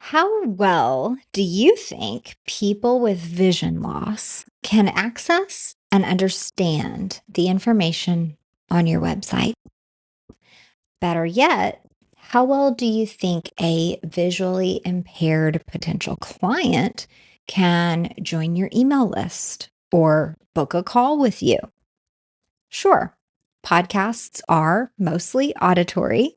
How well do you think people with vision loss can access and understand the information on your website? Better yet, how well do you think a visually impaired potential client can join your email list or book a call with you? Sure, podcasts are mostly auditory,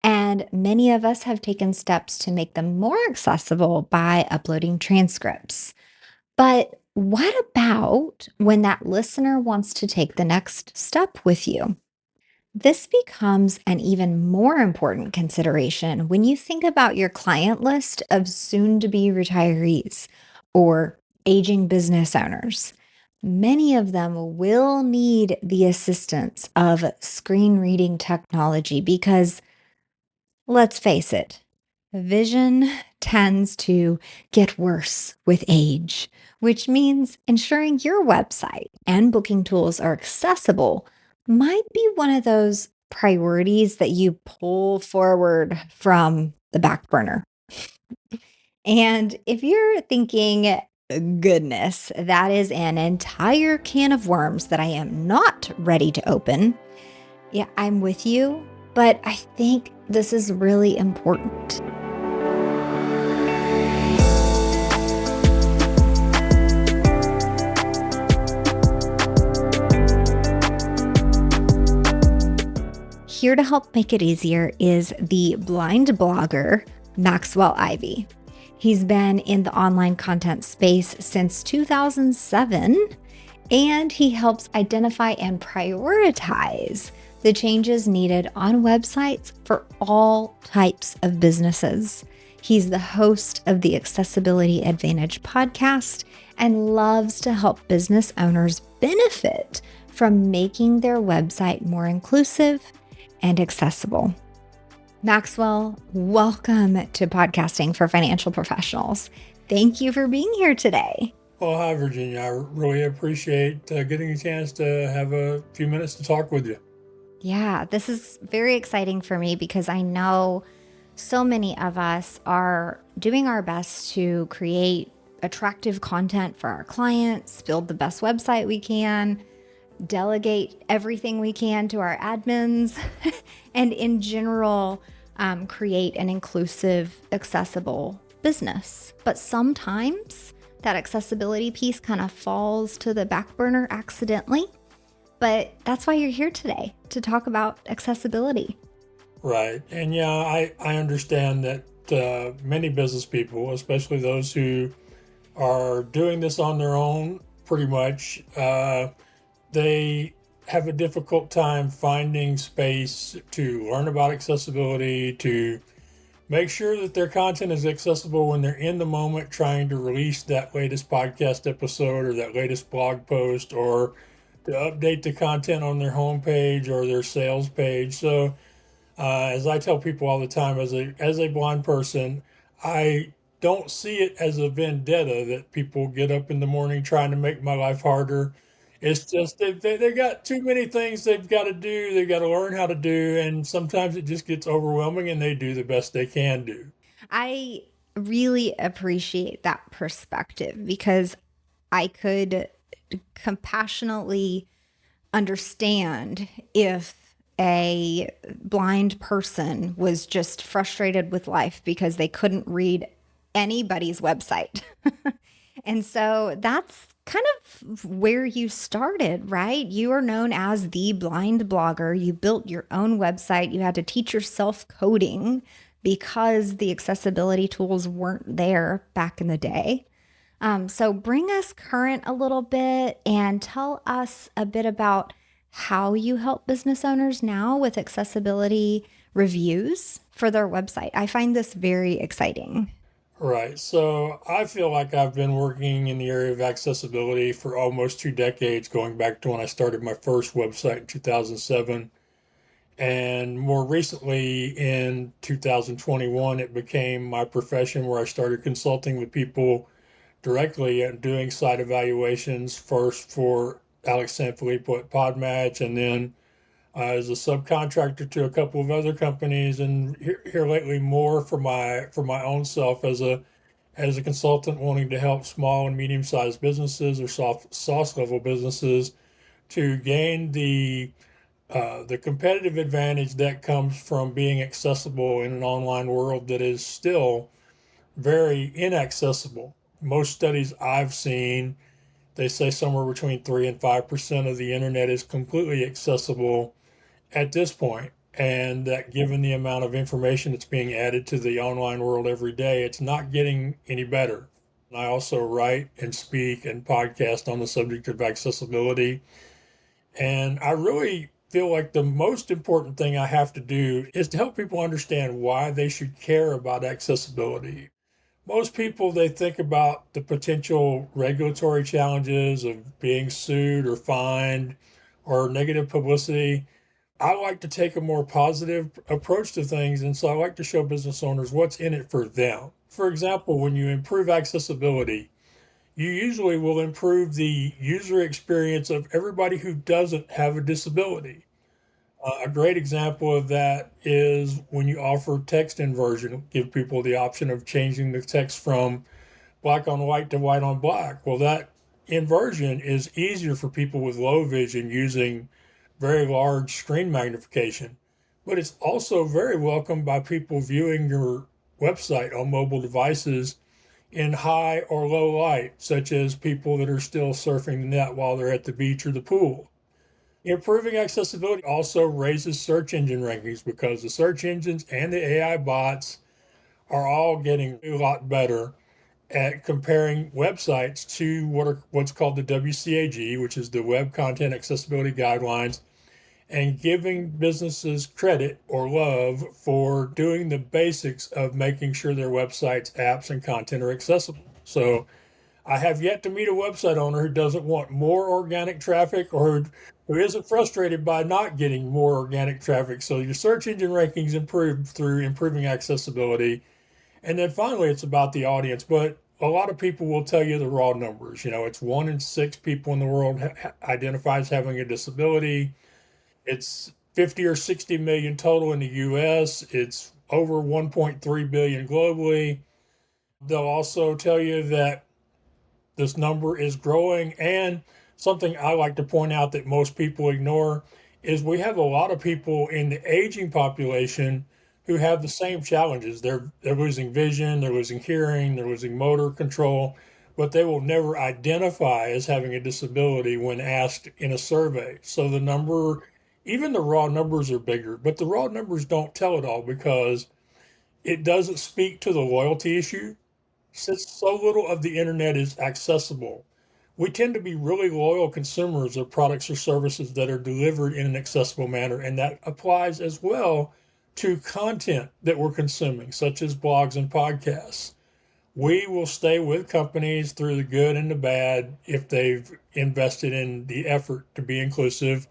and many of us have taken steps to make them more accessible by uploading transcripts. But what about when that listener wants to take the next step with you? This becomes an even more important consideration when you think about your client list of soon to be retirees or aging business owners. Many of them will need the assistance of screen reading technology because, let's face it, vision tends to get worse with age, which means ensuring your website and booking tools are accessible might be one of those priorities that you pull forward from the back burner. And if you're thinking, goodness, that is an entire can of worms that I am not ready to open, yeah, I'm with you, but I think this is really important. Here to help make it easier is the blind blogger, Maxwell Ivey. He's been in the online content space since 2007, and he helps identify and prioritize the changes needed on websites for all types of businesses. He's the host of the Accessibility Advantage podcast and loves to help business owners benefit from making their website more inclusive and accessible. Maxwell, welcome to Podcasting for Financial Professionals. Thank you for being here today. Well, hi, Virginia. I really appreciate getting a chance to have a few minutes to talk with you. Yeah, this is very exciting for me because I know so many of us are doing our best to create attractive content for our clients, build the best website we can, delegate everything we can to our admins, and in general, create an inclusive, accessible business. But sometimes that accessibility piece kind of falls to the back burner accidentally. But that's why you're here today, to talk about accessibility. Right. And yeah, I understand that many business people, especially those who are doing this on their own, pretty much, they have a difficult time finding space to learn about accessibility, to make sure that their content is accessible when they're in the moment trying to release that latest podcast episode or that latest blog post or to update the content on their homepage or their sales page. So, as I tell people all the time, as a blind person, I don't see it as a vendetta that people get up in the morning trying to make my life harder. It's just they got too many things they've got to do. They've got to learn how to do, and sometimes it just gets overwhelming, and they do the best they can do. I really appreciate that perspective because I could compassionately understand if a blind person was just frustrated with life because they couldn't read anybody's website. And so that's kind of where you started, right? You are known as the blind blogger. You built your own website. You had to teach yourself coding because the accessibility tools weren't there back in the day. So bring us current a little bit and tell us a bit about how you help business owners now with accessibility reviews for their website. I find this very exciting. Right. So I feel like I've been working in the area of accessibility for almost 2 decades, going back to when I started my first website in 2007. And more recently, in 2021, it became my profession where I started consulting with people directly and doing site evaluations first for Alex Sanfilippo at Podmatch and then as a subcontractor to a couple of other companies, and here lately more for my own self as a consultant wanting to help small and medium sized businesses or sauce level businesses to gain the competitive advantage that comes from being accessible in an online world that is still very inaccessible. Most studies I've seen, they say somewhere between 3 and 5% of the internet is completely accessible at this point, and that given the amount of information that's being added to the online world every day, it's not getting any better. I also write and speak and podcast on the subject of accessibility. And I really feel like the most important thing I have to do is to help people understand why they should care about accessibility. Most people, they think about the potential regulatory challenges of being sued or fined or negative publicity. I like to take a more positive approach to things. And so I like to show business owners what's in it for them. For example, when you improve accessibility, you usually will improve the user experience of everybody who doesn't have a disability. A great example of that is when you offer text inversion, give people the option of changing the text from black on white to white on black. Well, that inversion is easier for people with low vision using very large screen magnification, but it's also very welcome by people viewing your website on mobile devices in high or low light, such as people that are still surfing the net while they're at the beach or the pool. Improving accessibility also raises search engine rankings because the search engines and the AI bots are all getting a lot better at comparing websites to what's called the WCAG, which is the Web Content Accessibility Guidelines, and giving businesses credit or love for doing the basics of making sure their websites, apps, and content are accessible. So I have yet to meet a website owner who doesn't want more organic traffic or who isn't frustrated by not getting more organic traffic. So your search engine rankings improve through improving accessibility. And then finally, it's about the audience. But a lot of people will tell you the raw numbers. You know, it's 1 in 6 people in the world identifies having a disability. It's 50 or 60 million total in the US. It's over 1.3 billion globally. They'll also tell you that this number is growing. And something I like to point out that most people ignore is we have a lot of people in the aging population who have the same challenges. They're losing vision, they're losing hearing, they're losing motor control, but they will never identify as having a disability when asked in a survey. So the number, even the raw numbers are bigger, but the raw numbers don't tell it all because it doesn't speak to the loyalty issue. Since so little of the internet is accessible, we tend to be really loyal consumers of products or services that are delivered in an accessible manner. And that applies as well to content that we're consuming, such as blogs and podcasts. We will stay with companies through the good and the bad if they've invested in the effort to be inclusive.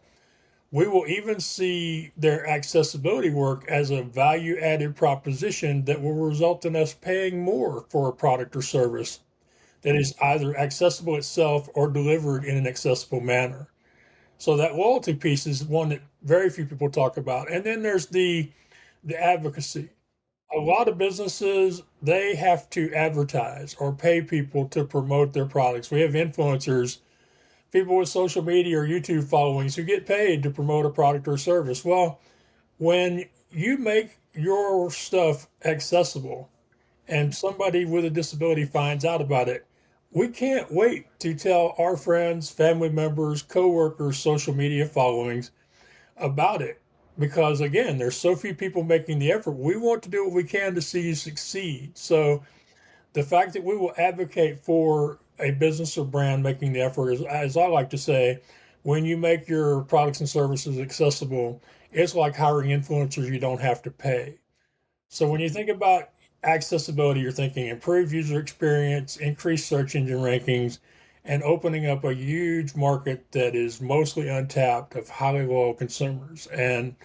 We will even see their accessibility work as a value added proposition that will result in us paying more for a product or service that is either accessible itself or delivered in an accessible manner. So that loyalty piece is one that very few people talk about. And then there's the advocacy. A lot of businesses, they have to advertise or pay people to promote their products. We have influencers, people with social media or YouTube followings who get paid to promote a product or service. Well, when you make your stuff accessible and somebody with a disability finds out about it, we can't wait to tell our friends, family members, coworkers, social media followings about it. Because again, there's so few people making the effort. We want to do what we can to see you succeed. So the fact that we will advocate for a business or brand making the effort is, as I like to say, when you make your products and services accessible, it's like hiring influencers you don't have to pay. So when you think about accessibility, you're thinking improved user experience, increased search engine rankings, and opening up a huge market that is mostly untapped of highly loyal consumers. And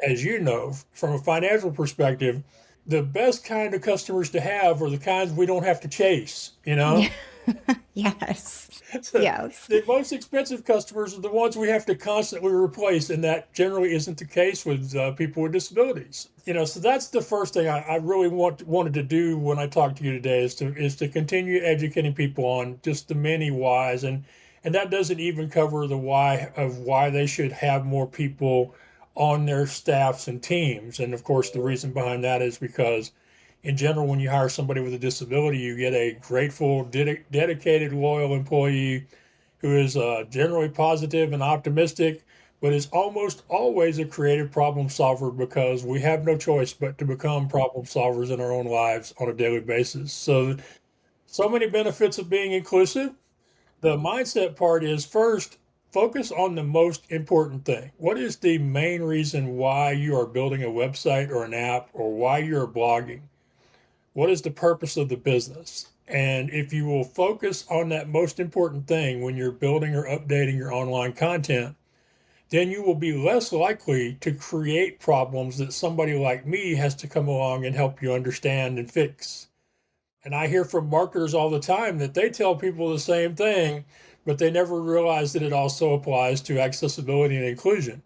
as you know, from a financial perspective, the best kind of customers to have are the kinds we don't have to chase, you Yeah. know? Yes. So Yes. the most expensive customers are the ones we have to constantly replace, and that generally isn't the case with people with disabilities. So that's the first thing I really wanted to do when I talked to you today is to continue educating people on just the many whys, and that doesn't even cover the why of why they should have more people on their staffs and teams. And of course, the reason behind that is because in general, when you hire somebody with a disability, you get a grateful, dedicated, loyal employee who is generally positive and optimistic, but is almost always a creative problem solver because we have no choice but to become problem solvers in our own lives on a daily basis. So many benefits of being inclusive. The mindset part is first, focus on the most important thing. What is the main reason why you are building a website or an app or why you're blogging? What is the purpose of the business? And if you will focus on that most important thing when you're building or updating your online content, then you will be less likely to create problems that somebody like me has to come along and help you understand and fix. And I hear from marketers all the time that they tell people the same thing, but they never realize that it also applies to accessibility and inclusion.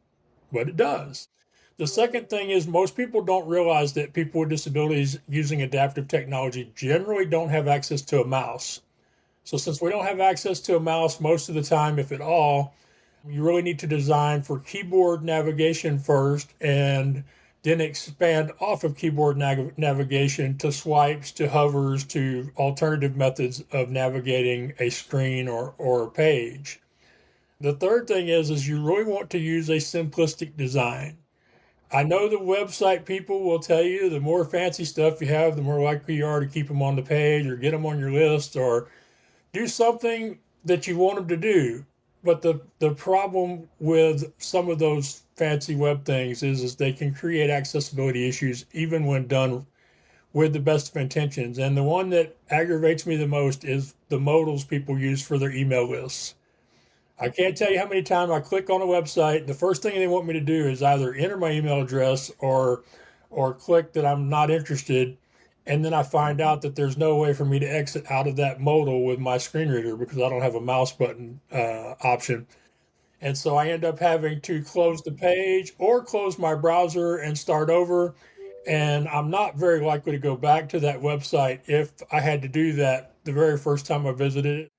But it does. The second thing is most people don't realize that people with disabilities using adaptive technology generally don't have access to a mouse. So since we don't have access to a mouse most of the time, if at all, you really need to design for keyboard navigation first and then expand off of keyboard navigation to swipes, to hovers, to alternative methods of navigating a screen or a page. The third thing is you really want to use a simplistic design. I know the website people will tell you the more fancy stuff you have, the more likely you are to keep them on the page or get them on your list or do something that you want them to do. But the problem with some of those fancy web things is they can create accessibility issues even when done with the best of intentions. And the one that aggravates me the most is the modals people use for their email lists. I can't tell you how many times I click on a website. The first thing they want me to do is either enter my email address or click that I'm not interested. And then I find out that there's no way for me to exit out of that modal with my screen reader because I don't have a mouse button option. And so I end up having to close the page or close my browser and start over. And I'm not very likely to go back to that website if I had to do that the very first time I visited it.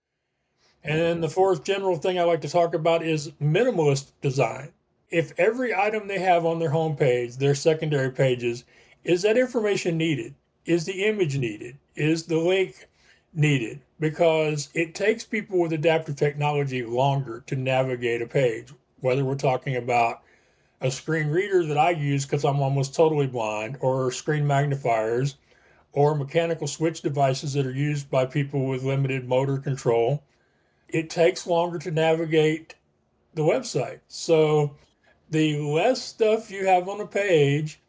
And then the fourth general thing I like to talk about is minimalist design. If every item they have on their homepage, their secondary pages, is that information needed? Is the image needed? Is the link needed? Because it takes people with adaptive technology longer to navigate a page, whether we're talking about a screen reader that I use because I'm almost totally blind, or screen magnifiers, or mechanical switch devices that are used by people with limited motor control. It takes longer to navigate the website. So the less stuff you have on a page,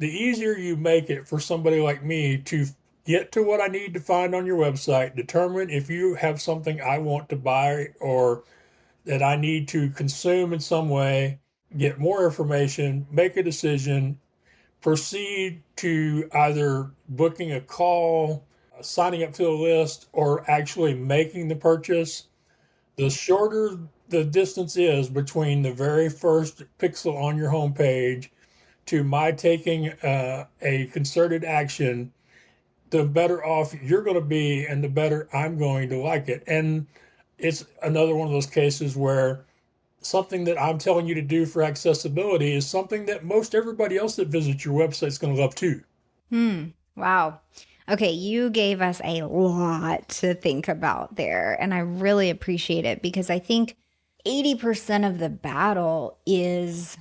the easier you make it for somebody like me to get to what I need to find on your website, determine if you have something I want to buy or that I need to consume in some way, get more information, make a decision, proceed to either booking a call, signing up to a list, or actually making the purchase. The shorter the distance is between the very first pixel on your homepage to my taking a concerted action, the better off you're going to be and the better I'm going to like it. And it's another one of those cases where something that I'm telling you to do for accessibility is something that most everybody else that visits your website is going to love too. Wow. Okay, you gave us a lot to think about there, and I really appreciate it because I think 80% of the battle is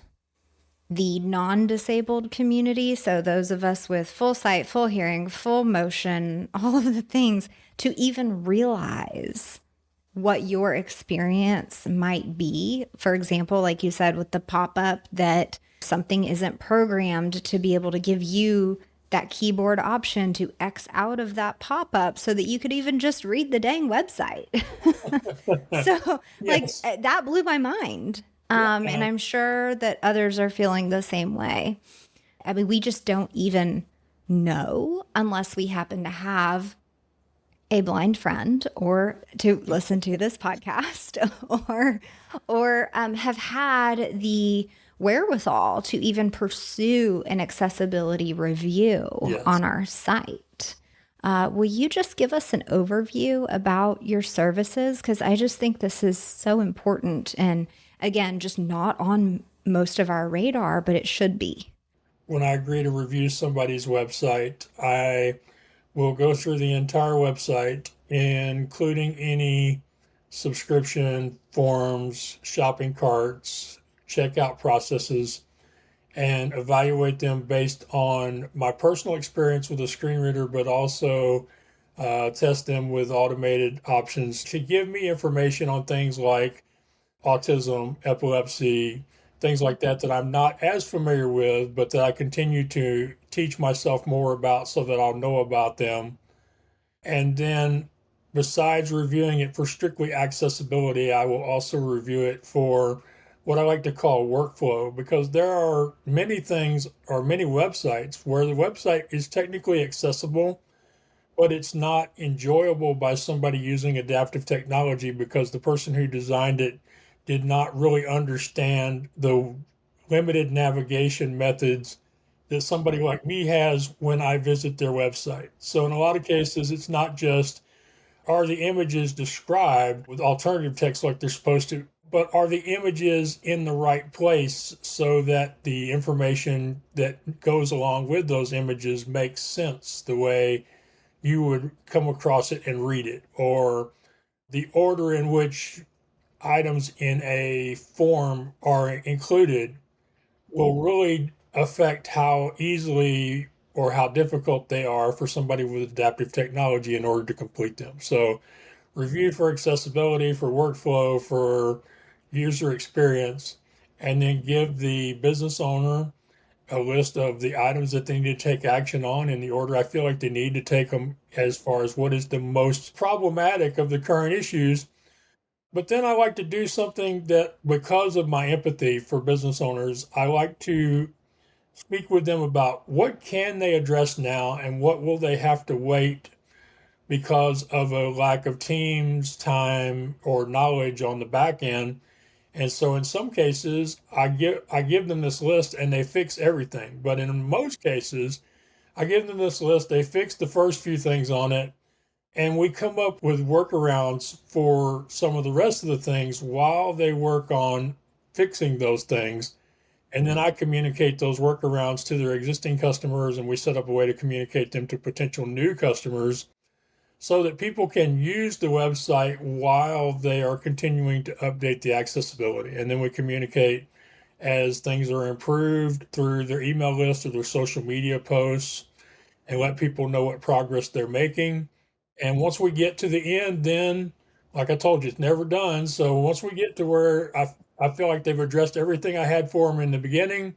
the non disabled community. So, those of us with full sight, full hearing, full motion, all of the things to even realize what your experience might be. For example, like you said, with the pop up, that something isn't programmed to be able to give you that keyboard option to X out of that pop up so that you could even just read the dang website. So, like, Yes. that blew my mind. And Yeah. I'm sure that others are feeling the same way. I mean, we just don't even know unless we happen to have a blind friend or to listen to this podcast or have had the wherewithal to even pursue an accessibility review Yes. on our site. Will you just give us an overview about your services? Because I just think this is so important and, again, just not on most of our radar, but it should be. When I agree to review somebody's website, I will go through the entire website, including any subscription forms, shopping carts, checkout processes, and evaluate them based on my personal experience with a screen reader, but also test them with automated options to give me information on things like autism, epilepsy, things like that that I'm not as familiar with, but that I continue to teach myself more about so that I'll know about them. And then, besides reviewing it for strictly accessibility, I will also review it for what I like to call workflow, because there are many things or many websites where the website is technically accessible, but it's not enjoyable by somebody using adaptive technology because the person who designed it did not really understand the limited navigation methods that somebody like me has when I visit their website. So, in a lot of cases, it's not just are the images described with alternative text like they're supposed to, but are the images in the right place so that the information that goes along with those images makes sense the way you would come across it and read it, or the order in which items in a form are included will really affect how easily or how difficult they are for somebody with adaptive technology in order to complete them. So, review for accessibility, for workflow, for user experience, and then give the business owner a list of the items that they need to take action on in the order I feel like they need to take them as far as what is the most problematic of the current issues. But then I like to do something that, because of my empathy for business owners, I like to speak with them about what can they address now and what will they have to wait because of a lack of teams, time, or knowledge on the back end. And so in some cases, I give them this list and they fix everything. But in most cases, I give them this list, they fix the first few things on it, and we come up with workarounds for some of the rest of the things while they work on fixing those things. And then I communicate those workarounds to their existing customers, and we set up a way to communicate them to potential new customers so that people can use the website while they are continuing to update the accessibility. And then we communicate as things are improved through their email list or their social media posts and let people know what progress they're making. And once we get to the end, then, like I told you, it's never done. So once we get to where I feel like they've addressed everything I had for them in the beginning,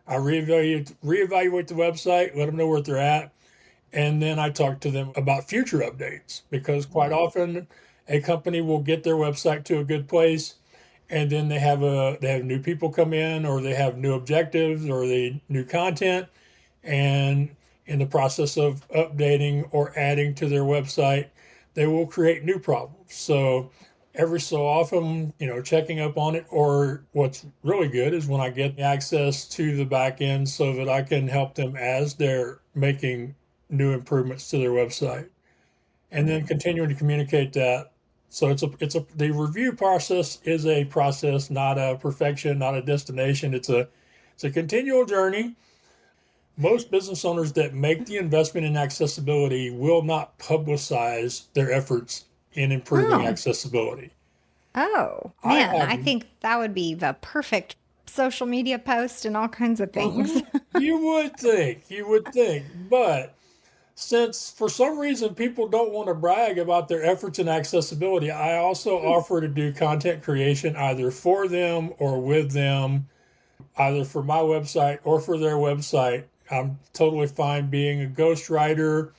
I reevaluate the website, let them know where they're at, and then I talk to them about future updates because quite often a company will get their website to a good place and then they have new people come in or they have new objectives or they new content, and in the process of updating or adding to their website they will create new problems. So every so often, checking up on it, or what's really good is when I get access to the back end so that I can help them as they're making new improvements to their website, and then continuing to communicate that. So the review process is a process, not a perfection, not a destination. It's a continual journey. Most business owners that make the investment in accessibility will not publicize their efforts in improving Oh, accessibility. oh, I man, have, I think that would be the perfect social media post and all kinds of things. mhm, you would think, but since for some reason people don't want to brag about their efforts in accessibility, I also offer to do content creation either for them or with them, either for my website or for their website. I'm totally fine being a ghostwriter.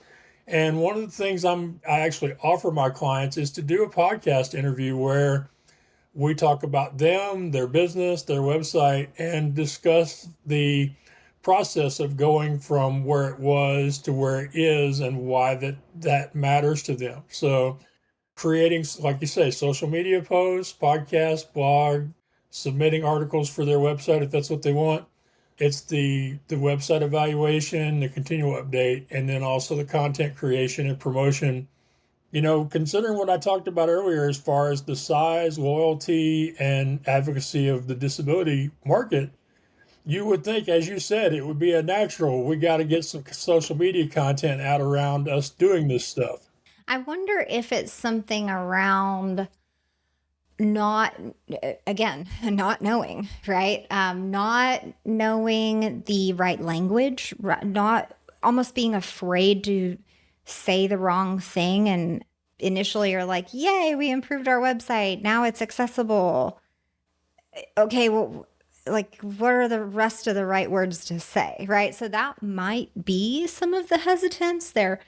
And one of the things I actually offer my clients is to do a podcast interview where we talk about them, their business, their website, and discuss the process of going from where it was to where it is and why that matters to them. So creating, like you say, social media posts, podcast, blog, submitting articles for their website if that's what they want. It's the website evaluation, the continual update, and then also the content creation and promotion. Considering what I talked about earlier as far as the size, loyalty, and advocacy of the disability market, you would think, as you said, it would be a natural. We got to get some social media content out around us doing this stuff. I wonder if it's something around not, again, not knowing, right? Not knowing the right language, not almost being afraid to say the wrong thing. And initially you're like, yay, we improved our website. Now it's accessible. Okay, well, like, what are the rest of the right words to say, right? So that might be some of the hesitance. They're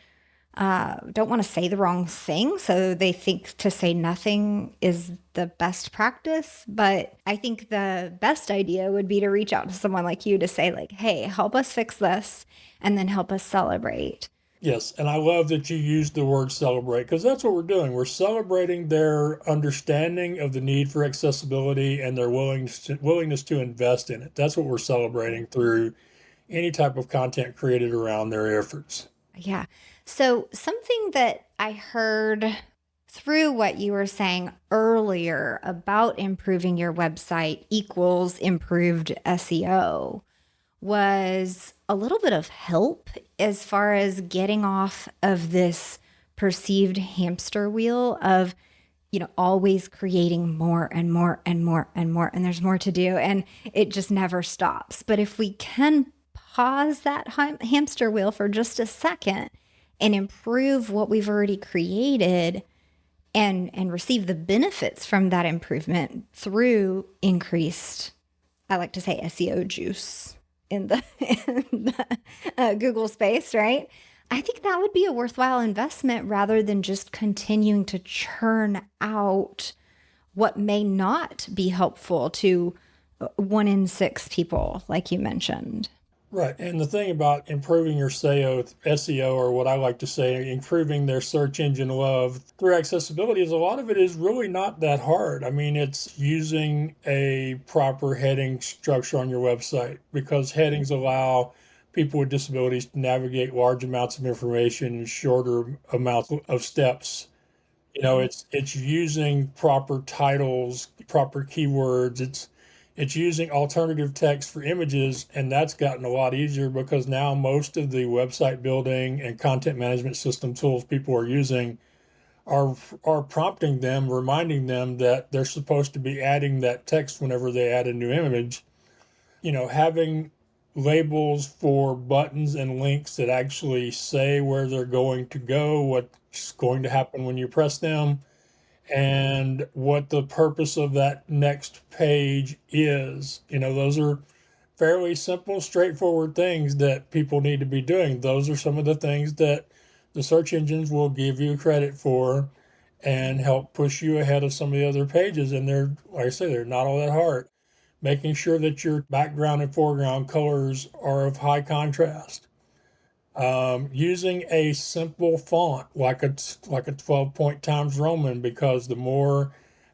don't want to say the wrong thing. So they think to say nothing is the best practice. But I think the best idea would be to reach out to someone like you to say, like, hey, help us fix this and then help us celebrate. Yes, and I love that you used the word celebrate because that's what we're doing. We're celebrating their understanding of the need for accessibility and their willingness to invest in it. That's what we're celebrating through any type of content created around their efforts. Yeah. So something that I heard through what you were saying earlier about improving your website equals improved SEO was a little bit of help as far as getting off of this perceived hamster wheel of, always creating more and more and more and more, and there's more to do, and it just never stops. But if we can pause that hamster wheel for just a second and improve what we've already created and receive the benefits from that improvement through increased, I like to say, SEO juice in the, in the Google space, right? I think that would be a worthwhile investment rather than just continuing to churn out what may not be helpful to 1 in 6 people, like you mentioned. Right. And the thing about improving your SEO, or what I like to say, improving their search engine love through accessibility, is a lot of it is really not that hard. I mean, it's using a proper heading structure on your website because headings allow people with disabilities to navigate large amounts of information in shorter amounts of steps. It's using proper titles, proper keywords. It's using alternative text for images, and that's gotten a lot easier because now most of the website building and content management system tools people are using are prompting them, reminding them that they're supposed to be adding that text whenever they add a new image. Having labels for buttons and links that actually say where they're going to go, what's going to happen when you press them, and what the purpose of that next page is. Those are fairly simple, straightforward things that people need to be doing. Those are some of the things that the search engines will give you credit for and help push you ahead of some of the other pages. And they're, like I say, they're not all that hard. Making sure that your background and foreground colors are of high contrast. Using a simple font like a 12-point Times Roman, because the more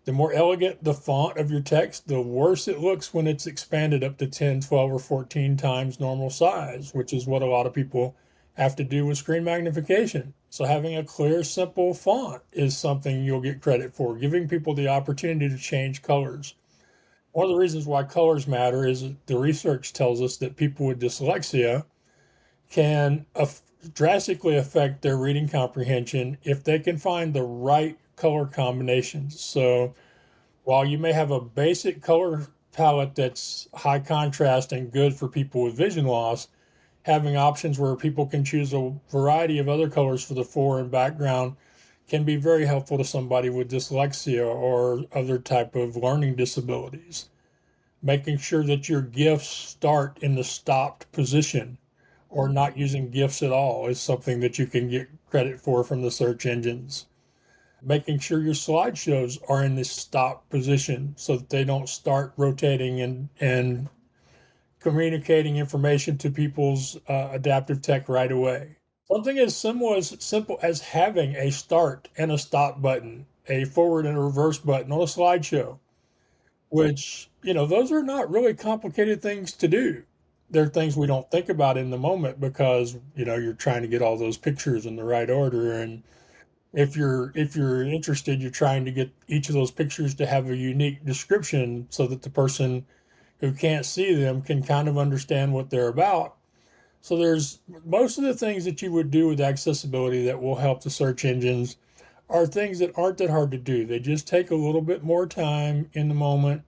elegant the font of your text, the worse it looks when it's expanded up to 10, 12, or 14 times normal size, which is what a lot of people have to do with screen magnification. So having a clear, simple font is something you'll get credit for, giving people the opportunity to change colors. One of the reasons why colors matter is the research tells us that people with dyslexia can drastically affect their reading comprehension if they can find the right color combinations. So while you may have a basic color palette that's high contrast and good for people with vision loss, having options where people can choose a variety of other colors for the fore and background can be very helpful to somebody with dyslexia or other type of learning disabilities. Making sure that your GIFs start in the stopped position or not using GIFs at all is something that you can get credit for from the search engines. Making sure your slideshows are in this stop position so that they don't start rotating and communicating information to people's adaptive tech right away. Something as simple as having a start and a stop button, a forward and a reverse button on a slideshow, which, those are not really complicated things to do. They're things we don't think about in the moment because, you're trying to get all those pictures in the right order. And if you're interested, you're trying to get each of those pictures to have a unique description so that the person who can't see them can kind of understand what they're about. So there's most of the things that you would do with accessibility that will help the search engines are things that aren't that hard to do. They just take a little bit more time in the moment.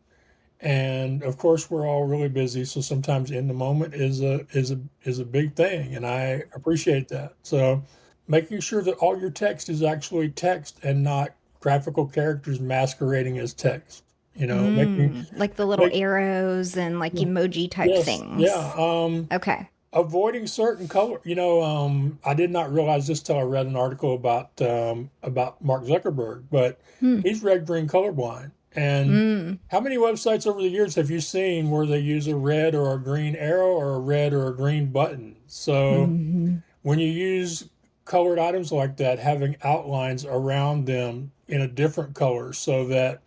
And of course, we're all really busy, so sometimes in the moment is a big thing, and I appreciate that. So making sure that all your text is actually text and not graphical characters masquerading as text. Making Like the little make arrows and like emoji type yes, yeah. things. Okay. Avoiding certain color. I did not realize this till I read an article about Mark Zuckerberg, but Hmm. he's red green colorblind. And Mm. how many websites over the years have you seen where they use a red or a green arrow or a red or a green button? So Hmm. when you use colored items like that, having outlines around them in a different color so that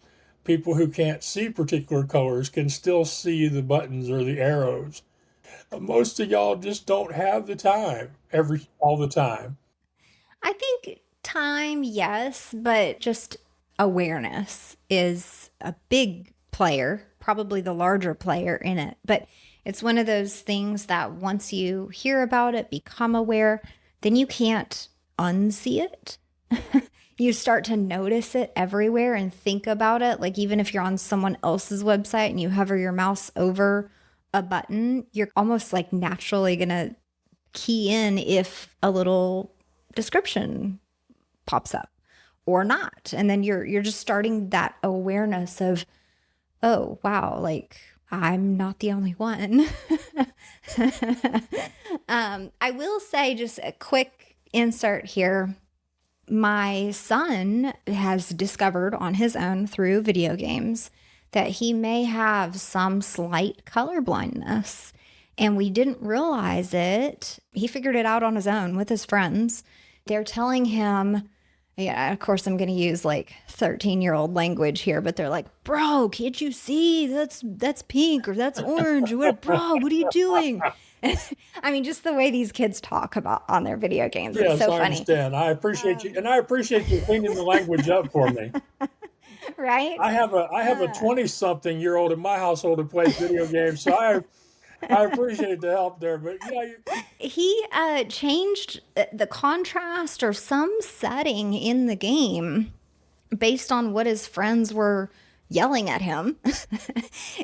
people who can't see particular colors can still see the buttons or the arrows. Most of y'all just don't have the time all the time. I think time, yes, but just awareness is a big player, probably the larger player in it. But it's one of those things that once you hear about it, become aware, then you can't unsee it. You start to notice it everywhere and think about it. Like, even if you're on someone else's website and you hover your mouse over a button, you're almost like naturally going to key in if a little description pops up or not. And then you're just starting that awareness of, oh wow, like I'm not the only one. I will say, just a quick insert here. My son has discovered on his own through video games that he may have some slight color blindness. And we didn't realize it. He figured it out on his own with his friends. They're telling him, yeah, of course, I'm going to use like 13-year-old language here, but they're like, bro, can't you see? That's pink or that's orange. What, bro, what are you doing? I mean, just the way these kids talk about on their video games. It's Yes, so I funny. understand. I appreciate you, and I appreciate you cleaning the language up for me. Right? I have a Uh, 20-something-year-old in my household who plays video games, so I appreciate the help there. But yeah, he changed the contrast or some setting in the game based on what his friends were yelling at him.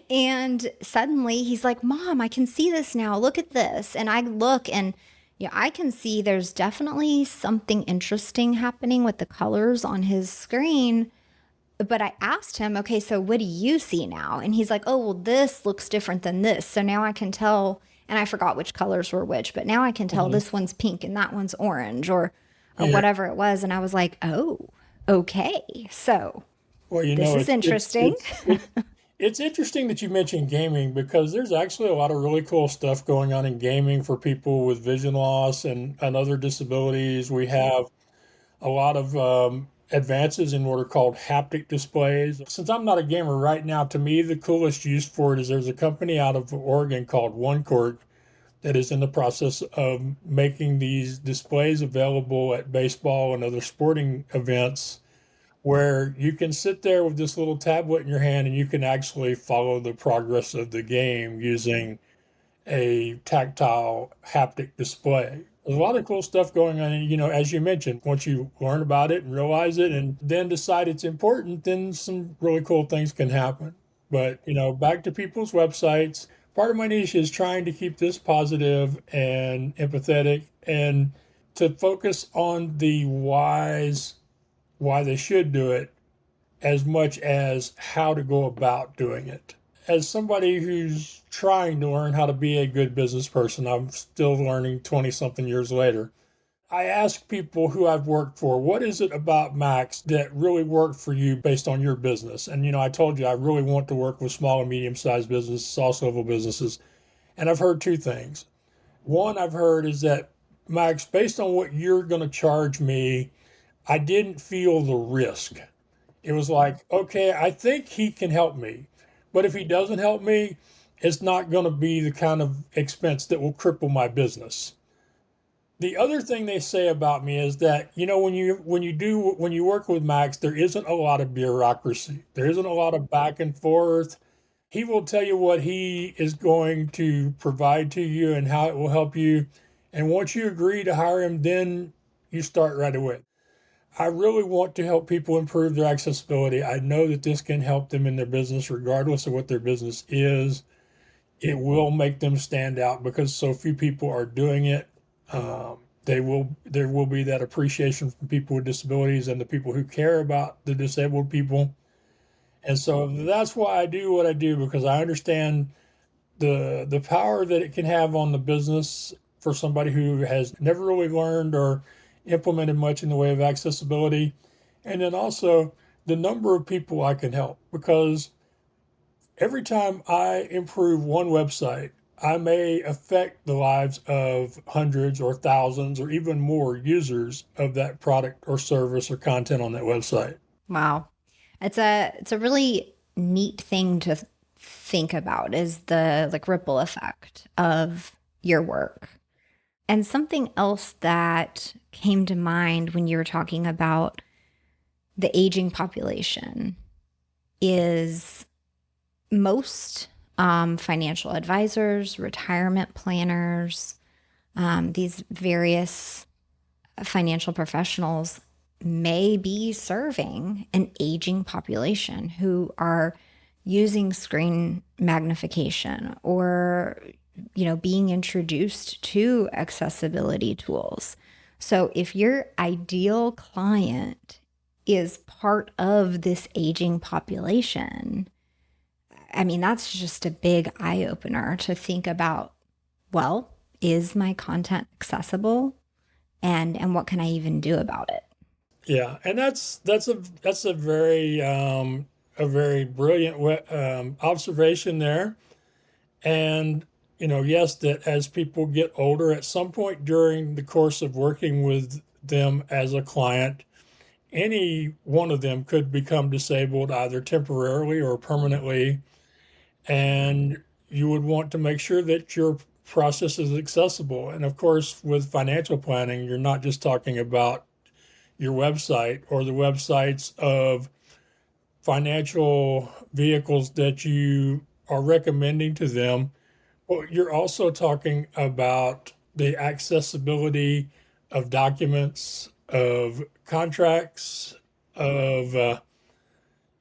And suddenly he's like, Mom, I can see this now. Look at this. And I look, and yeah, I can see there's definitely something interesting happening with the colors on his screen. But I asked him, okay, so what do you see now? And he's like, oh, well, this looks different than this. So now I can tell, and I forgot which colors were which, but now I can tell mhm, this one's pink and that one's orange, or yeah. whatever it was. And I was like, oh, okay. So Well, this is interesting. it's interesting that you mentioned gaming because there's actually a lot of really cool stuff going on in gaming for people with vision loss and other disabilities. We have a lot of advances in what are called haptic displays. Since I'm not a gamer right now, to me, the coolest use for it is there's a company out of Oregon called OneCourt that is in the process of making these displays available at baseball and other sporting events where you can sit there with this little tablet in your hand and you can actually follow the progress of the game using a tactile haptic display. There's a lot of cool stuff going on. And, as you mentioned, once you learn about it and realize it and then decide it's important, then some really cool things can happen. But, back to people's websites. Part of my niche is trying to keep this positive and empathetic and to focus on the whys, why they should do it, as much as how to go about doing it. As somebody who's trying to learn how to be a good business person, I'm still learning 20 something years later. I ask people who I've worked for, what is it about Max that really worked for you based on your business? And, I told you I really want to work with small and medium sized businesses, also level businesses. And I've heard two things. One I've heard is that, Max, based on what you're going to charge me, I didn't feel the risk. It was like, okay, I think he can help me. But if he doesn't help me, it's not going to be the kind of expense that will cripple my business. The other thing they say about me is that, when you work with Max, there isn't a lot of bureaucracy. There isn't a lot of back and forth. He will tell you what he is going to provide to you and how it will help you. And once you agree to hire him, then you start right away. I really want to help people improve their accessibility. I know that this can help them in their business, regardless of what their business is. It will make them stand out because so few people are doing it. There will be that appreciation from people with disabilities and the people who care about the disabled people. And so that's why I do what I do, because I understand the power that it can have on the business for somebody who has never really learned or implemented much in the way of accessibility. And then also the number of people I can help, because every time I improve one website, I may affect the lives of hundreds or thousands or even more users of that product or service or content on that website. Wow. It's a really neat thing to think about is the like ripple effect of your work. And something else that came to mind when you were talking about the aging population is most financial advisors, retirement planners, these various financial professionals may be serving an aging population who are using screen magnification or being introduced to accessibility tools. So if your ideal client is part of this aging population, I mean, that's just a big eye opener to think about, well, is my content accessible, and what can I even do about it? Yeah, and that's a very brilliant observation there. And yes, that as people get older, at some point during the course of working with them as a client, any one of them could become disabled either temporarily or permanently. And you would want to make sure that your process is accessible. And of course, with financial planning, you're not just talking about your website or the websites of financial vehicles that you are recommending to them. Well, you're also talking about the accessibility of documents, of contracts, of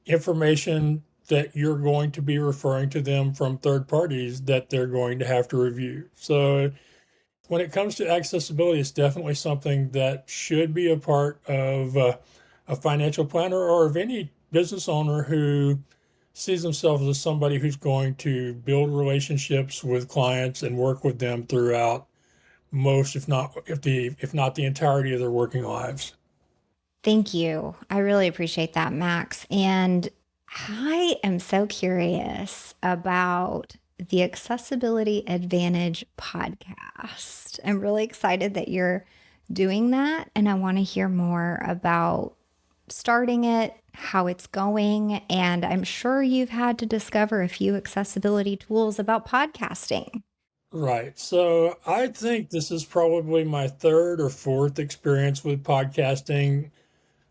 information that you're going to be referring to them from third parties that they're going to have to review. So, when it comes to accessibility, it's definitely something that should be a part of a financial planner or of any business owner who sees themselves as somebody who's going to build relationships with clients and work with them throughout most, if not the entirety of their working lives. Thank you. I really appreciate that, Max. And I am so curious about the Accessibility Advantage podcast. I'm really excited that you're doing that. And I want to hear more about starting it, how it's going. And I'm sure you've had to discover a few accessibility tools about podcasting. Right. So I think this is probably my third or fourth experience with podcasting.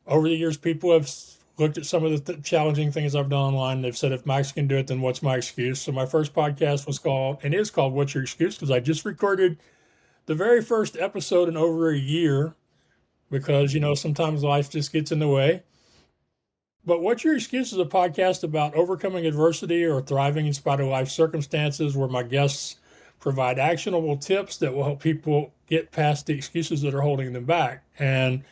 Over the years, people have looked at some of the challenging things I've done online. They've said, if Max can do it, then what's my excuse? So my first podcast was called, and is called, What's Your Excuse? Because I just recorded the very first episode in over a year because, sometimes life just gets in the way. But What's Your Excuse is a podcast about overcoming adversity or thriving in spite of life circumstances, where my guests provide actionable tips that will help people get past the excuses that are holding them back. And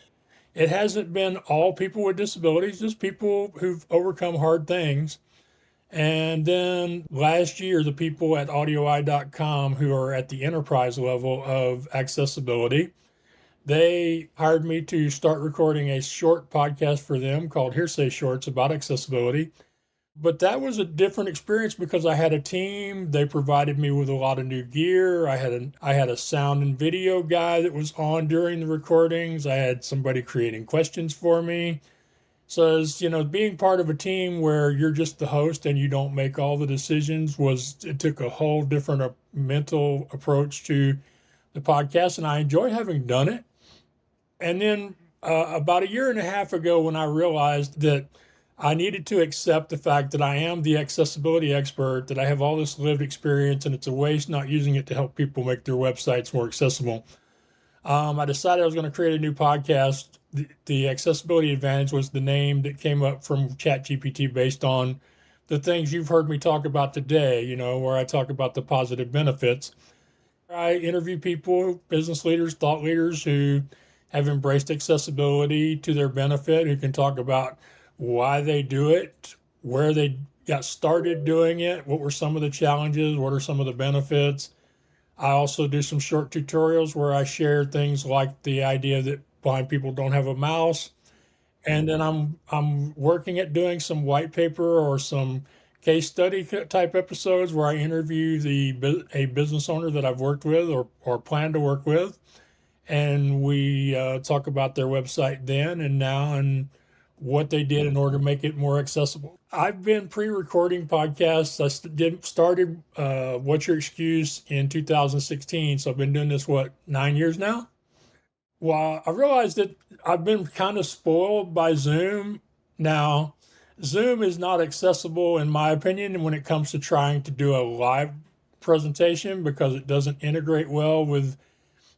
it hasn't been all people with disabilities, just people who've overcome hard things. And then last year, the people at audioi.com who are at the enterprise level of accessibility, they hired me to start recording a short podcast for them called Hearsay Shorts about accessibility. But that was a different experience because I had a team. They provided me with a lot of new gear. I had a sound and video guy that was on during the recordings. I had somebody creating questions for me. So as being part of a team where you're just the host and you don't make all the decisions, it took a whole different mental approach to the podcast, and I enjoy having done it. And then about a year and a half ago, when I realized that I needed to accept the fact that I am the accessibility expert, that I have all this lived experience, and it's a waste not using it to help people make their websites more accessible. I decided I was going to create a new podcast. The Accessibility Advantage was the name that came up from ChatGPT based on the things you've heard me talk about today, where I talk about the positive benefits. I interview people, business leaders, thought leaders who have embraced accessibility to their benefit, who can talk about why they do it, where they got started doing it, what were some of the challenges, what are some of the benefits. I also do some short tutorials where I share things like the idea that blind people don't have a mouse. And then I'm working at doing some white paper or some case study type episodes where I interview a business owner that I've worked with or plan to work with, and we talk about their website then and now and what they did in order to make it more accessible. I've been pre-recording podcasts. Started What's Your Excuse in 2016, so I've been doing this 9 years now. Well, I realized that I've been kind of spoiled by Zoom. Now, Zoom is not accessible, in my opinion, when it comes to trying to do a live presentation because it doesn't integrate well with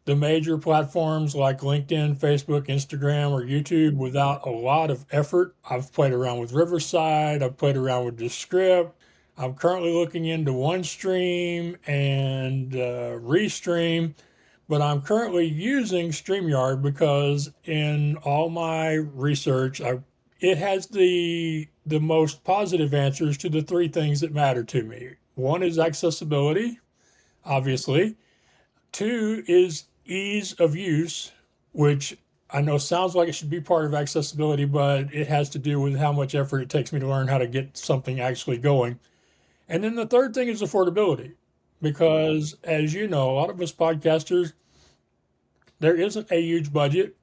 the major platforms like LinkedIn, Facebook, Instagram, or YouTube without a lot of effort. I've played around with Riverside, I've played around with Descript. I'm currently looking into OneStream and Restream, but I'm currently using StreamYard because in all my research, it has the most positive answers to the three things that matter to me. One is accessibility, obviously. Two is ease of use, which I know sounds like it should be part of accessibility, but it has to do with how much effort it takes me to learn how to get something actually going. And then the third thing is affordability, because as you know, a lot of us podcasters, there isn't a huge budget.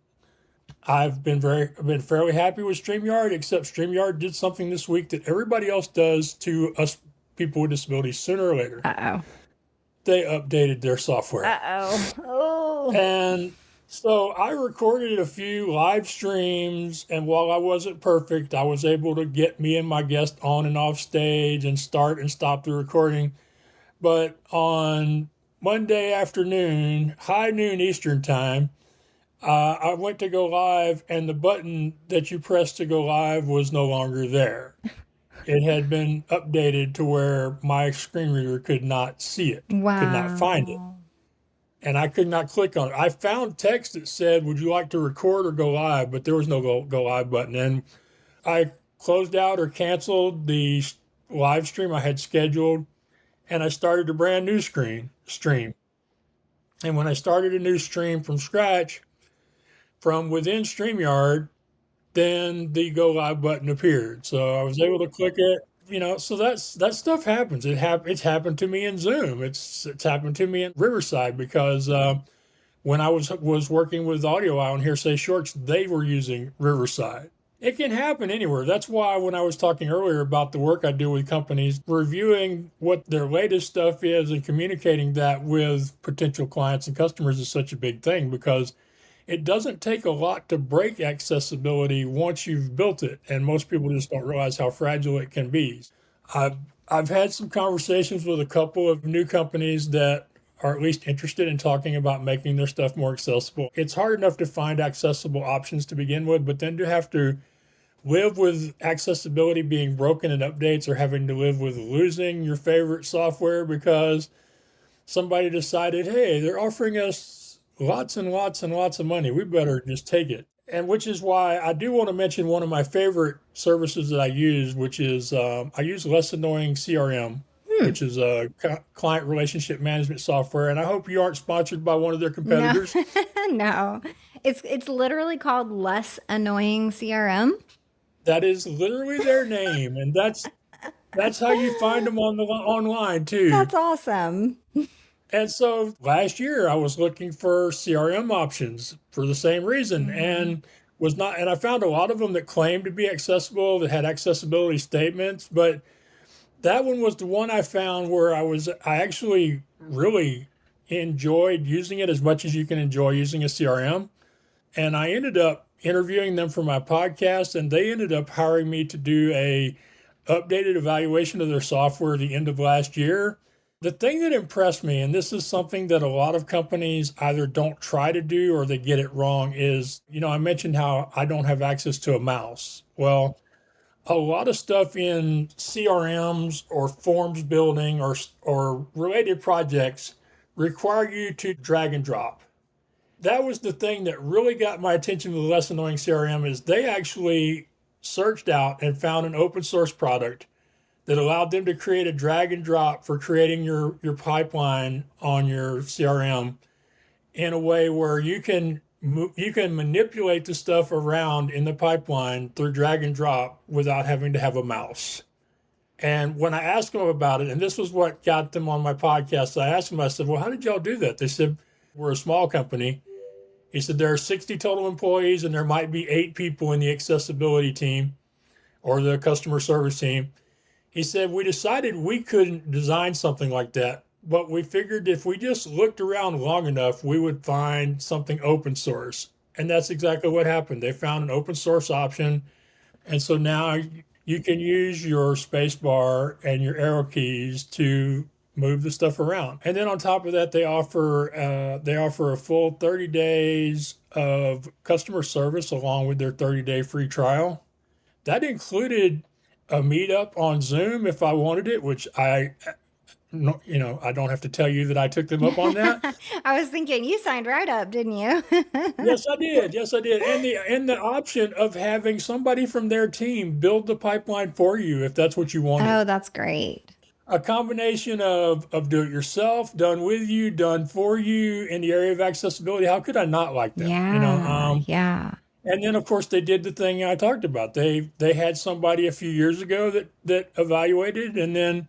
I've been fairly happy with StreamYard, except StreamYard did something this week that everybody else does to us people with disabilities sooner or later. Uh-oh. They updated their software. Uh-oh. Oh. And so I recorded a few live streams, and while I wasn't perfect, I was able to get me and my guest on and off stage and start and stop the recording. But on Monday afternoon, high noon Eastern time, I went to go live, and the button that you pressed to go live was no longer there. It had been updated to where my screen reader could not see it, could not find it, Wow. and I could not click on it. I found text that said, "Would you like to record or go live?" But there was no go live button. And I closed out or canceled the live stream I had scheduled, and I started a brand new stream. And when I started a new stream from scratch, from within StreamYard, then the go live button appeared. So I was able to click it. So that stuff happens. It's happened to me in Zoom. It's happened to me in Riverside because when I was working with Audio Isle and Hearsay Shorts, they were using Riverside. It can happen anywhere. That's why when I was talking earlier about the work I do with companies, reviewing what their latest stuff is and communicating that with potential clients and customers is such a big thing because it doesn't take a lot to break accessibility once you've built it, and most people just don't realize how fragile it can be. I've I've had some conversations with a couple of new companies that are at least interested in talking about making their stuff more accessible. It's hard enough to find accessible options to begin with, but then to have to live with accessibility being broken in updates or having to live with losing your favorite software because somebody decided, hey, they're offering us lots and lots and lots of money. We better just take it. And which is why I do want to mention one of my favorite services that I use, which is I use Less Annoying CRM, Hmm. which is a client relationship management software. And I hope you aren't sponsored by one of their No, competitors. no. It's literally called Less Annoying CRM. That is literally their name. And That's how you find them on the online too. That's awesome. And so last year I was looking for CRM options for the same reason Mhm. and was not, and I found a lot of them that claimed to be accessible, that had accessibility statements, but that one was the one I found where I actually really enjoyed using it as much as you can enjoy using a CRM. And I ended up interviewing them for my podcast, and they ended up hiring me to do a updated evaluation of their software at the end of last year. The thing that impressed me, and this is something that a lot of companies either don't try to do or they get it wrong, is, I mentioned how I don't have access to a mouse. Well, a lot of stuff in CRMs or forms building or related projects require you to drag and drop. That was the thing that really got my attention with Less Annoying CRM is they actually searched out and found an open source product that allowed them to create a drag and drop for creating your pipeline on your CRM in a way where you can manipulate the stuff around in the pipeline through drag and drop without having to have a mouse. And when I asked them about it, and this was what got them on my podcast, I asked them, I said, well, how did y'all do that? They said, we're a small company. He said, there are 60 total employees, and there might be 8 people in the accessibility team or the customer service team. He said, we decided we couldn't design something like that, but we figured if we just looked around long enough, we would find something open source. And that's exactly what happened. They found an open source option. And so now you can use your space bar and your arrow keys to move the stuff around. And then on top of that, they offer a full 30 days of customer service along with their 30-day free trial. That included a meetup on Zoom if I wanted it, which I don't have to tell you that I took them up on that. I was thinking you signed right up, didn't you? Yes, I did. Yes, I did. And the option of having somebody from their team build the pipeline for you if that's what you wanted. Oh, that's great. A combination of do it yourself, done with you, done for you in the area of accessibility. How could I not like them? Yeah, yeah. And then of course they did the thing I talked about. They had somebody a few years ago that evaluated, and then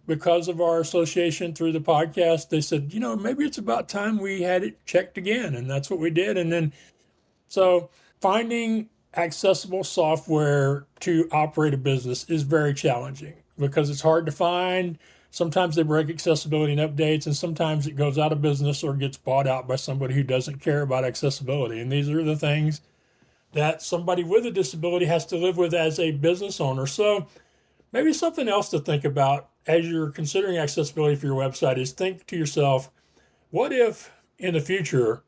because of our association through the podcast, they said, maybe it's about time we had it checked again, and that's what we did. And then so finding accessible software to operate a business is very challenging because it's hard to find. Sometimes they break accessibility and updates, and sometimes it goes out of business or gets bought out by somebody who doesn't care about accessibility. And these are the things that somebody with a disability has to live with as a business owner. So maybe something else to think about as you're considering accessibility for your website is think to yourself, what if in the future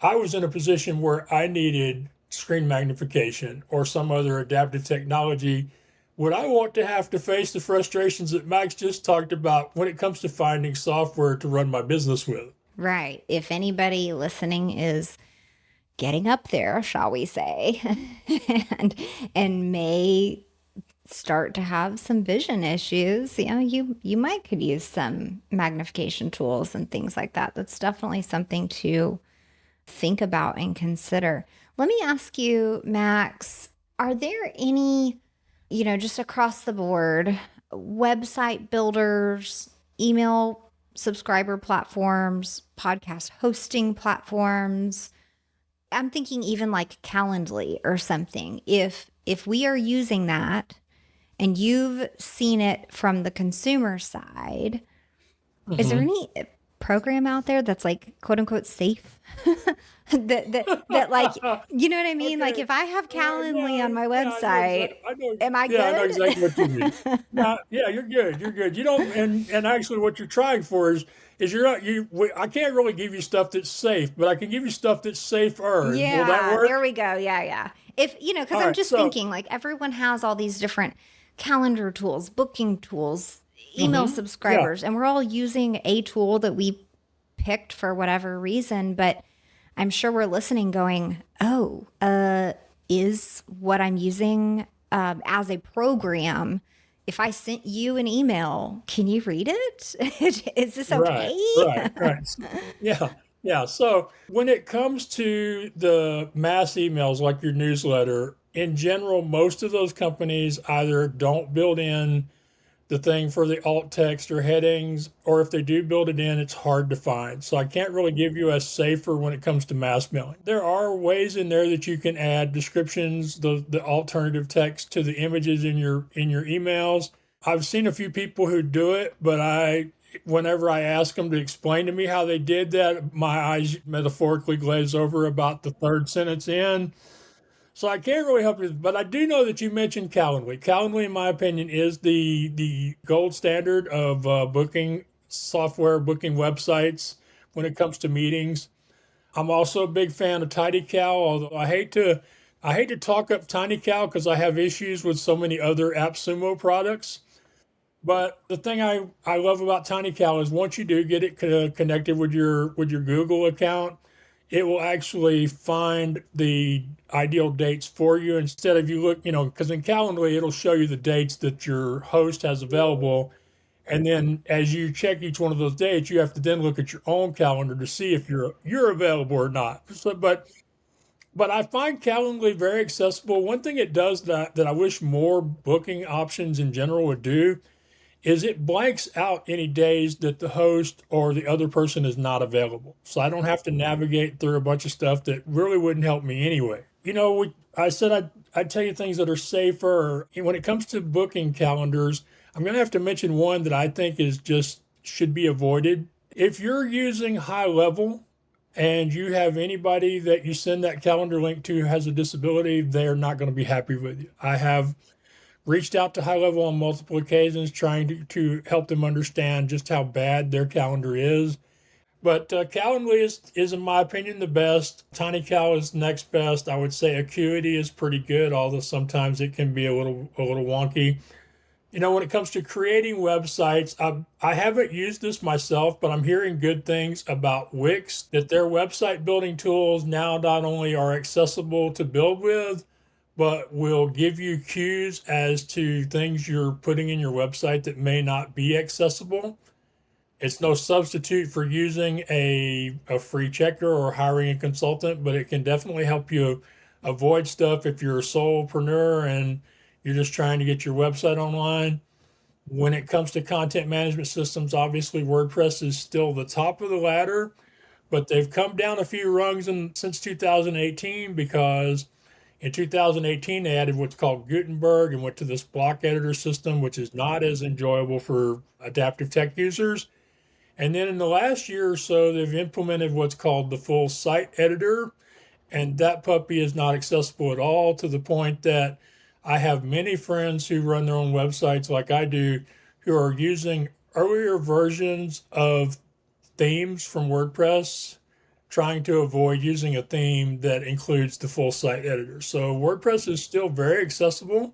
I was in a position where I needed screen magnification or some other adaptive technology? Would I want to have to face the frustrations that Max just talked about when it comes to finding software to run my business with? Right. If anybody listening is getting up there, shall we say, and and may start to have some vision issues, you might could use some magnification tools and things like that. That's definitely something to think about and consider. Let me ask you, Max, are there any, just across the board, website builders, email subscriber platforms, podcast hosting platforms? I'm thinking even like Calendly or something. If we are using that and you've seen it from the consumer side, is there Mm-hmm. any program out there that's like quote unquote safe? that like, you know what I mean? Like Okay. if I have Calendly Yeah, on my yeah, I know website, exactly. I know. am I Yeah, I know exactly what you mean. good? Yeah, yeah, you're good. You're good. You don't, and actually, what you're trying for is you're not you. I can't really give you stuff that's safe, but I can give you stuff that's safer. Will that Yeah, work? there we go. Yeah, yeah. If, because All I'm right. just thinking like everyone has all these different calendar tools, booking tools, email Yeah. subscribers, and we're all using a tool that we picked for whatever reason. But I'm sure we're listening going, oh, is what I'm using as a program. If I sent you an email, can you read it? Is this Right. okay? Right. Right. Yeah. Yeah. So when it comes to the mass emails like your newsletter, in general, most of those companies either don't build in the thing for the alt text or headings, or if they do build it in, it's hard to find. So I can't really give you a safer when it comes to mass mailing. There are ways in there that you can add descriptions, the alternative text to the images in your emails. I've seen a few people who do it, but whenever I ask them to explain to me how they did that, my eyes metaphorically glaze over about the third sentence in. So I can't really help you, but I do know that you mentioned Calendly. Calendly, in my opinion, is the gold standard of booking software, booking websites when it comes to meetings. I'm also a big fan of TidyCal, although I hate to talk up TinyCal because I have issues with so many other AppSumo products. But the thing I love about TinyCal is once you do get it connected with your Google account, it will actually find the ideal dates for you instead of you look, because in Calendly it'll show you the dates that your host has available, and then as you check each one of those dates, you have to then look at your own calendar to see if you're available or not. So, but I find Calendly very accessible. One thing it does that I wish more booking options in general would do is it blanks out any days that the host or the other person is not available. So I don't have to navigate through a bunch of stuff that really wouldn't help me anyway. I said I'd tell you things that are safer. When it comes to booking calendars, I'm going to have to mention one that I think is just should be avoided. If you're using high level and you have anybody that you send that calendar link to who has a disability, they're not going to be happy with you. I have reached out to High Level on multiple occasions trying to help them understand just how bad their calendar is. But Calendly is, in my opinion, the best. TinyCal is next best. I would say Acuity is pretty good, although sometimes it can be a little wonky. When it comes to creating websites, I haven't used this myself, but I'm hearing good things about Wix, that their website building tools now not only are accessible to build with, but will give you cues as to things you're putting in your website that may not be accessible. It's no substitute for using a free checker or hiring a consultant, but it can definitely help you avoid stuff if you're a solopreneur and you're just trying to get your website online. When it comes to content management systems, obviously WordPress is still the top of the ladder, but they've come down a few rungs since 2018 because in 2018 they added what's called Gutenberg and went to this block editor system, which is not as enjoyable for adaptive tech users. And then in the last year or so, they've implemented what's called the full site editor, and that puppy is not accessible at all to the point that I have many friends who run their own websites like I do who are using earlier versions of themes from WordPress, trying to avoid using a theme that includes the full site editor. So WordPress is still very accessible,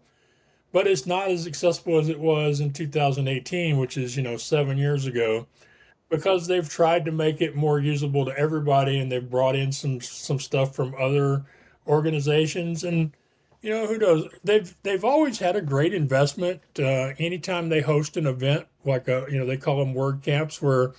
but it's not as accessible as it was in 2018, which is, 7 years ago, because they've tried to make it more usable to everybody and they've brought in some stuff from other organizations. And who knows, they've always had a great investment. Anytime they host an event like they call them word camps where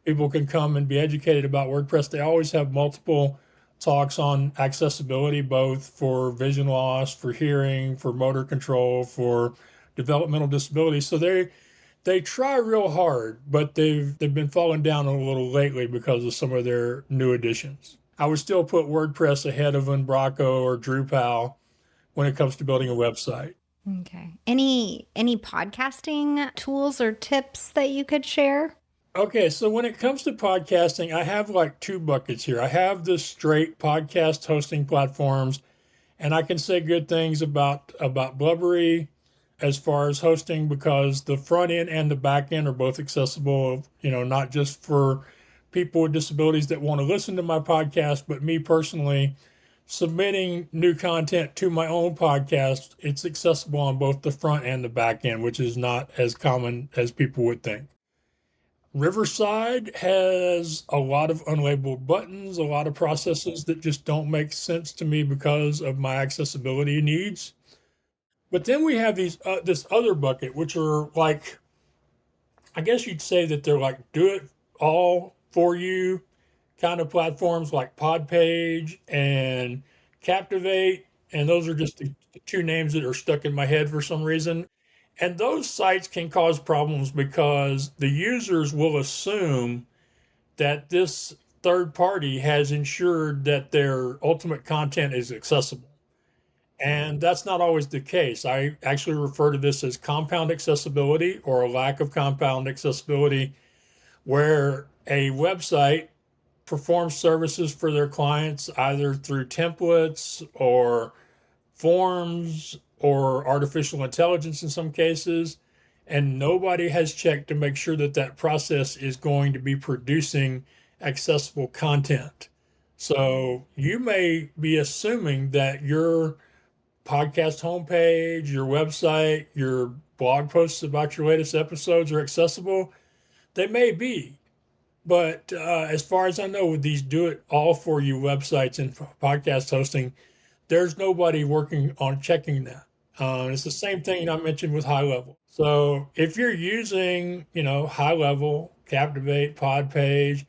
people can come and be educated about WordPress, they always have multiple talks on accessibility, both for vision loss, for hearing, for motor control, for developmental disabilities. So they try real hard, but they've been falling down a little lately because of some of their new additions. I would still put WordPress ahead of Umbraco or Drupal when it comes to building a website. Okay. Any podcasting tools or tips that you could share? Okay, so when it comes to podcasting, I have like two buckets here. I have the straight podcast hosting platforms, and I can say good things about Blubbery as far as hosting because the front end and the back end are both accessible, not just for people with disabilities that want to listen to my podcast, but me personally submitting new content to my own podcast, it's accessible on both the front and the back end, which is not as common as people would think. Riverside has a lot of unlabeled buttons, a lot of processes that just don't make sense to me because of my accessibility needs. But then we have this other bucket, which are like, I guess you'd say that they're like do it all for you kind of platforms like Podpage and Captivate. And those are just the two names that are stuck in my head for some reason. And those sites can cause problems because the users will assume that this third party has ensured that their ultimate content is accessible. And that's not always the case. I actually refer to this as compound accessibility or a lack of compound accessibility, where a website performs services for their clients either through templates or forms or artificial intelligence in some cases, and nobody has checked to make sure that that process is going to be producing accessible content. So you may be assuming that your podcast homepage, your website, your blog posts about your latest episodes are accessible. They may be, but as far as I know, with these do it all for you websites and podcast hosting, there's nobody working on checking that. It's the same thing I mentioned with high level. So if you're using, high level, Captivate, Podpage,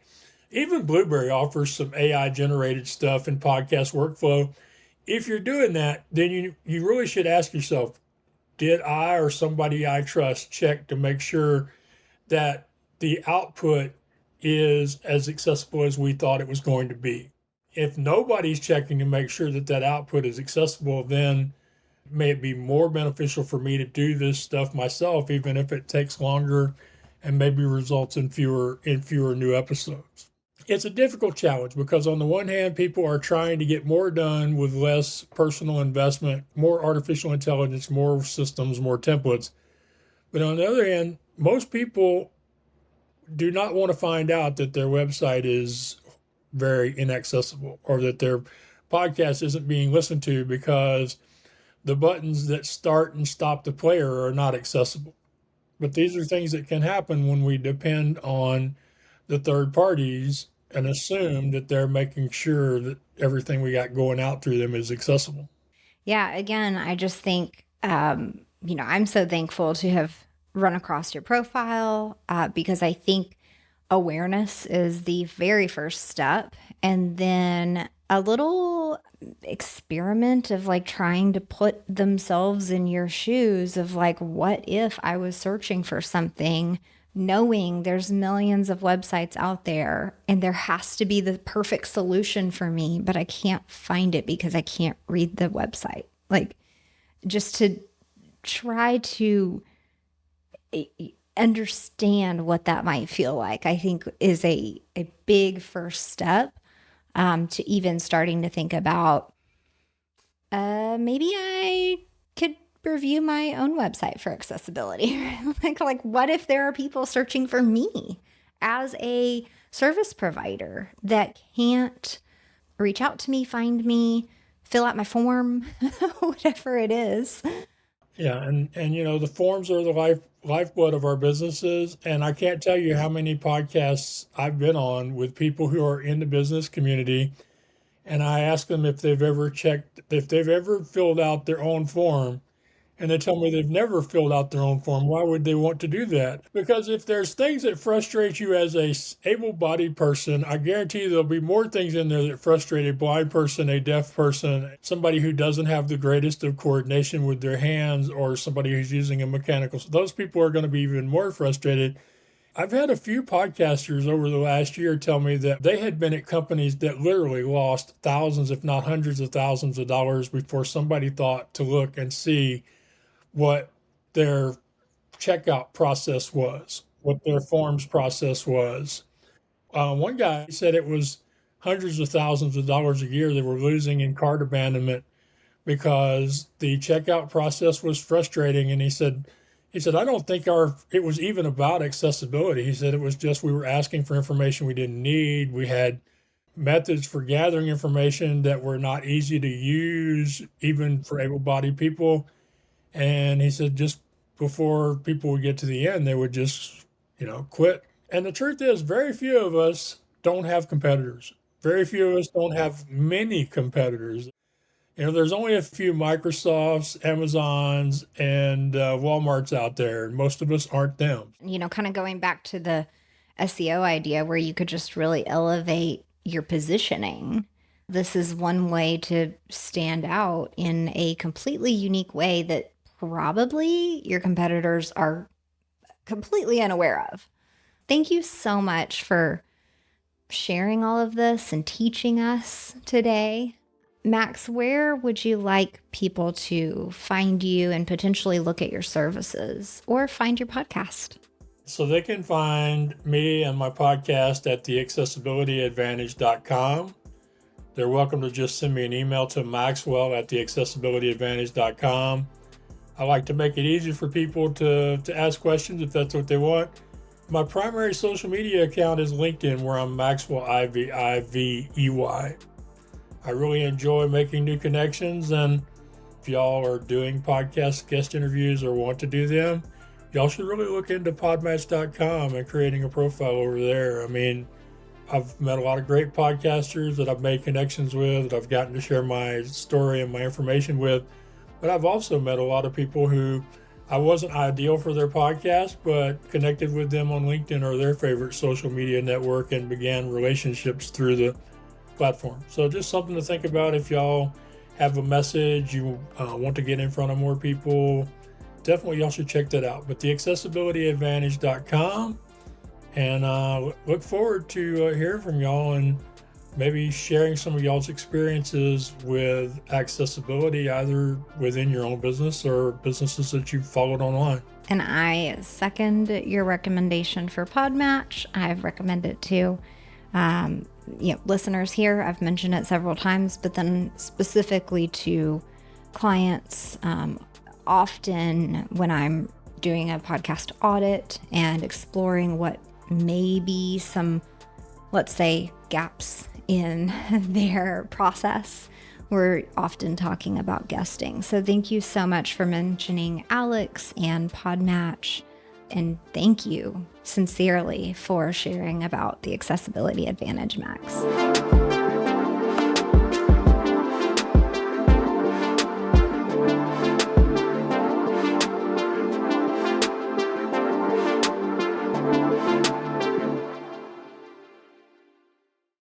even Blueberry offers some AI generated stuff in podcast workflow. If you're doing that, then you really should ask yourself, did I or somebody I trust check to make sure that the output is as accessible as we thought it was going to be? If nobody's checking to make sure that that output is accessible, then may it be more beneficial for me to do this stuff myself, even if it takes longer and maybe results in fewer new episodes. It's a difficult challenge because on the one hand, people are trying to get more done with less personal investment, more artificial intelligence, more systems, more templates. But on the other hand, most people do not want to find out that their website is very inaccessible or that their podcast isn't being listened to because the buttons that start and stop the player are not accessible. But these are things that can happen when we depend on the third parties and assume that they're making sure that everything we got going out through them is accessible. Yeah, again, I just think, I'm so thankful to have run across your profile because I think awareness is the very first step. And then a little experiment of like trying to put themselves in your shoes of like, what if I was searching for something, knowing there's millions of websites out there and there has to be the perfect solution for me, but I can't find it because I can't read the website. Like, just to try to understand what that might feel like, I think is a big first step to even starting to think about maybe I could review my own website for accessibility. like what if there are people searching for me as a service provider that can't reach out to me, find me, fill out my form, whatever it is. Yeah, and the forms are the lifeblood of our businesses, and I can't tell you how many podcasts I've been on with people who are in the business community, and I ask them if they've ever filled out their own form, and they tell me they've never filled out their own form. Why would they want to do that? Because if there's things that frustrate you as a able-bodied person, I guarantee you there'll be more things in there that frustrate a blind person, a deaf person, somebody who doesn't have the greatest of coordination with their hands, or somebody who's using a mechanical. So those people are going to be even more frustrated. I've had a few podcasters over the last year tell me that they had been at companies that literally lost thousands, if not hundreds of thousands of dollars before somebody thought to look and see what their checkout process was, what their forms process was. One guy said it was hundreds of thousands of dollars a year they were losing in cart abandonment because the checkout process was frustrating. And he said, I don't think it was even about accessibility. He said it was just we were asking for information we didn't need. We had methods for gathering information that were not easy to use, even for able-bodied people. And he said just before people would get to the end, they would just, quit. And the truth is, very few of us don't have competitors. Very few of us don't have many competitors. There's only a few Microsofts, Amazons, and Walmarts out there, and most of us aren't them. Kind of going back to the SEO idea where you could just really elevate your positioning. This is one way to stand out in a completely unique way that probably your competitors are completely unaware of. Thank you so much for sharing all of this and teaching us today. Max, where would you like people to find you and potentially look at your services or find your podcast? So they can find me and my podcast at theaccessibilityadvantage.com. They're welcome to just send me an email to Maxwell at theaccessibilityadvantage.com. I like to make it easy for people to ask questions if that's what they want. My primary social media account is LinkedIn, where I'm Maxwell Ivey, Ivey. I really enjoy making new connections, and if y'all are doing podcast guest interviews or want to do them, y'all should really look into podmatch.com and creating a profile over there. I mean, I've met a lot of great podcasters that I've made connections with, that I've gotten to share my story and my information with, but I've also met a lot of people who I wasn't ideal for their podcast, but connected with them on LinkedIn or their favorite social media network and began relationships through the platform. So just something to think about if y'all have a message, you want to get in front of more people, definitely y'all should check that out. But theaccessibilityadvantage.com, and look forward to hearing from y'all and maybe sharing some of y'all's experiences with accessibility, either within your own business or businesses that you've followed online. And I second your recommendation for Podmatch. I've recommended it to listeners here. I've mentioned it several times, but then specifically to clients, often when I'm doing a podcast audit and exploring what may be some, let's say, gaps in their process, we're often talking about guesting. So thank you so much for mentioning Alex and Podmatch. And thank you sincerely for sharing about the Accessibility Advantage, Max.